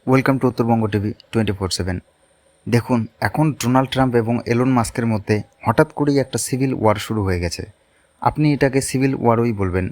Welcome to Uttarbanga TV 24/7। দেখুন, এখন Donald Trump এবং এলন মাস্কের মধ্যে হঠাৎ করেই একটা সিভিল ওয়ার শুরু হয়ে গেছে। আপনি এটাকে সিভিল ওয়ারই বলবেন।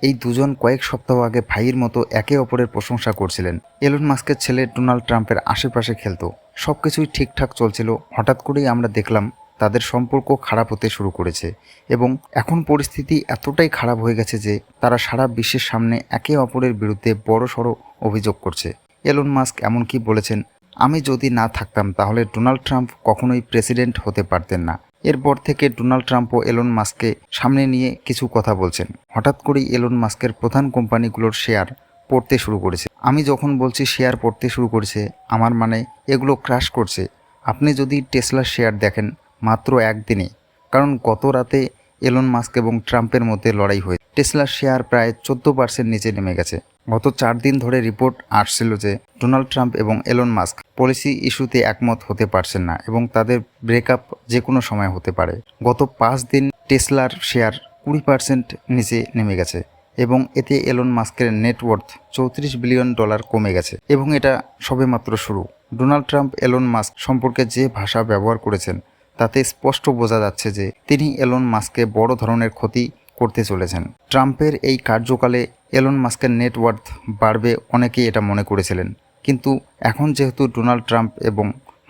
এই দুজন কয়েক সপ্তাহ আগে ভাইয়ের মতো একে অপরের প্রশংসা করছিলেন। এলন মাস্কের ছেলে ডোনাল্ড ট্রাম্পের আশেপাশে খেলতো, সব কিছুই ঠিকঠাক চলছিল। হঠাৎ করেই আমরা দেখলাম তাদের সম্পর্ক খারাপ হতে শুরু করেছে এবং এখন পরিস্থিতি এতটাই খারাপ হয়ে গেছে যে তারা সারা বিশ্বের সামনে একে অপরের বিরুদ্ধে বড়সড় অভিযোগ করছে। এলন মাস্ক এমনকি বলেছেন, আমি যদি না থাকতাম তাহলে ডোনাল্ড ট্রাম্প কখনোই প্রেসিডেন্ট হতে পারতেন না। এরপর থেকে ডোনাল্ড ট্রাম্প ও এলন মাস্ককে সামনে নিয়ে কিছু কথা বলছেন। হঠাৎ করেই এলন মাস্কের প্রধান কোম্পানিগুলোর শেয়ার পড়তে শুরু করেছে। আমি যখন বলছি শেয়ার পড়তে শুরু করেছে, আমার মানে এগুলো ক্র্যাশ করছে। আপনি যদি টেসলার শেয়ার দেখেন মাত্র একদিনে, কারণ গত রাতে এলন মাস্ক এবং ট্রাম্পের মধ্যে লড়াই হয়ে টেসলার শেয়ার প্রায় 14% নিচে নেমে গেছে। গত 4 দিন ধরে রিপোর্ট আসছিল যে ডোনাল্ড ট্রাম্প এবং এলন মাস্ক পলিসি ইস্যুতে একমত হতে পারছেন না এবং তাদের ব্রেকআপ যে কোনো সময় হতে পারে। গত 5 দিন টেসলার শেয়ার 20% নিচে নেমে গেছে এবং এতে এলন মাস্কের নেটওয়ার্থ $34 বিলিয়ন কমে গেছে এবং এটা সবেমাত্র শুরু। ডোনাল্ড ট্রাম্প এলন মাস্ক সম্পর্কে যে ভাষা ব্যবহার করেছেন তাতে স্পষ্ট বোঝা যাচ্ছে যে তিনি এলন মাস্ককে বড় ধরনের ক্ষতি করতে চলেছেন। ট্রাম্পের এই কার্যকালে এলন মাস্কের নেটওয়ার্থ বাড়বে, অনেকেই এটা মনে করেছিলেন, কিন্তু এখন যেহেতু ডোনাল্ড ট্রাম্প এবং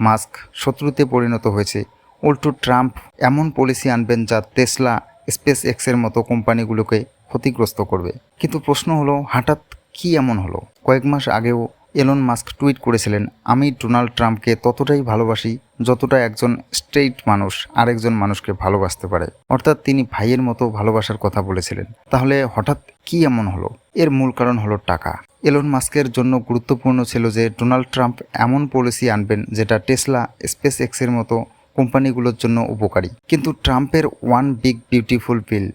মাস্ক শত্রুতে পরিণত হয়েছে, উল্টো ট্রাম্প এমন পলিসি আনবেন যা টেসলা, স্পেস এক্সের মতো কোম্পানিগুলোকে ক্ষতিগ্রস্ত করবে। কিন্তু প্রশ্ন হলো, হঠাৎ কি এমন হলো? কয়েক মাস আগেও এলন মাস্ক টুইট করেছিলেন, আমি ডোনাল্ড ট্রাম্পকে ততটাই ভালোবাসি যতটা একজন স্ট্রেইট মানুষ আরেকজন মানুষকে ভালোবাসতে পারে। অর্থাৎ তিনি ভাইয়ের মতো ভালোবাসার কথা বলেছিলেন। তাহলে হঠাৎ কি এমন হলো? এর মূল কারণ হলো টাকা। এলন মাস্কের জন্য গুরুত্বপূর্ণ ছিল যে ডোনাল্ড ট্রাম্প এমন পলিসি আনবেন যেটা টেসলা, স্পেস এক্সের মতো কোম্পানিগুলোর জন্য উপকারী। কিন্তু ট্রাম্পের ওয়ান বিগ বিউটিফুল বিল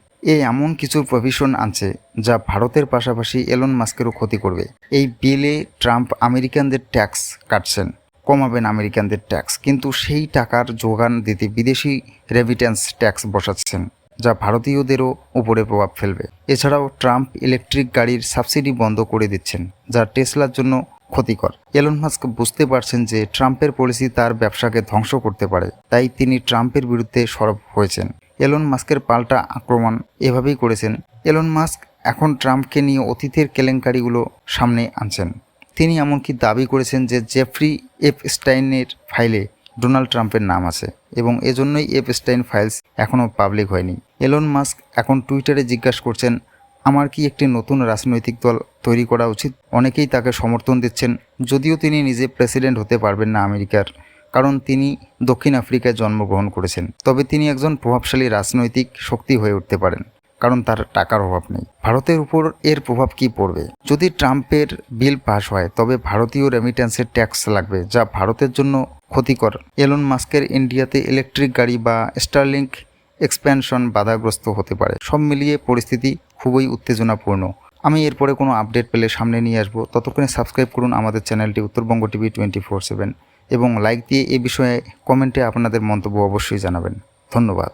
এমন কিছু প্রভিশন আনছে যা ভারতের পাশাপাশি এলন মাস্কেরও ক্ষতি করবে। এই বিলে ট্রাম্প আমেরিকানদের ট্যাক্স কাটছেন, কমাবেন আমেরিকানদের ট্যাক্স, কিন্তু সেই টাকার যোগান দিতে বিদেশি রেমিটেন্স ট্যাক্স বসাচ্ছেন যা ভারতীয়দেরও উপরে প্রভাব ফেলবে। এছাড়াও ট্রাম্প ইলেকট্রিক গাড়ির সাবসিডি বন্ধ করে দিচ্ছেন, যা টেসলার জন্য ক্ষতিকর। এলন মাস্ক বুঝতে পারছেন যে ট্রাম্পের পলিসি তার ব্যবসাকে ধ্বংস করতে পারে, তাই তিনি ট্রাম্পের বিরুদ্ধে সরব হয়েছেন। এলন মাস্কের পাল্টা আক্রমণ এভাবেই করেছেন। এলন মাস্ক এখন ট্রাম্পকে নিয়ে অতীতের কেলেঙ্কারিগুলো সামনে আনছেন। তিনি এমনকি দাবি করেছেন যে জেফ্রি এপস্টাইনের ফাইলে ডোনাল্ড ট্রাম্পের নাম আছে এবং এজন্যই এপস্টাইন ফাইলস এখনও পাবলিক হয়নি। এলন মাস্ক এখন টুইটারে জিজ্ঞাসা করছেন, আমার কি একটি নতুন রাজনৈতিক দল তৈরি করা উচিত? অনেকেই তাকে সমর্থন দিচ্ছেন, যদিও তিনি নিজে প্রেসিডেন্ট হতে পারবেন না আমেরিকার, কারণ তিনি দক্ষিণ আফ্রিকায় জন্মগ্রহণ করেছেন। তবে তিনি একজন প্রভাবশালী রাজনৈতিক শক্তি হয়ে উঠতে পারেন, কারণ তার টাকার অভাব নেই। ভারতের উপর এর প্রভাব কি পড়বে? যদি ট্রাম্পের বিল পাস হয় তবে ভারতীয় রেমিটেন্সের ট্যাক্স লাগবে, যা ভারতের জন্য ক্ষতিকর। এলন মাস্কের ইন্ডিয়াতে ইলেকট্রিক গাড়ি বা স্টারলিংক এক্সপ্যানশন বাধাগ্রস্ত হতে পারে। সব মিলিয়ে পরিস্থিতি খুবই উত্তেজনাপূর্ণ। আমি এরপরে কোনো আপডেট পেলে সামনে নিয়ে আসবো। ততক্ষণে সাবস্ক্রাইব করুন আমাদের চ্যানেলটি উত্তরবঙ্গ টিভি 24/7 এবং লাইক দিয়ে এ বিষয়ে কমেন্টে আপনাদের মন্তব্য অবশ্যই জানাবেন। ধন্যবাদ।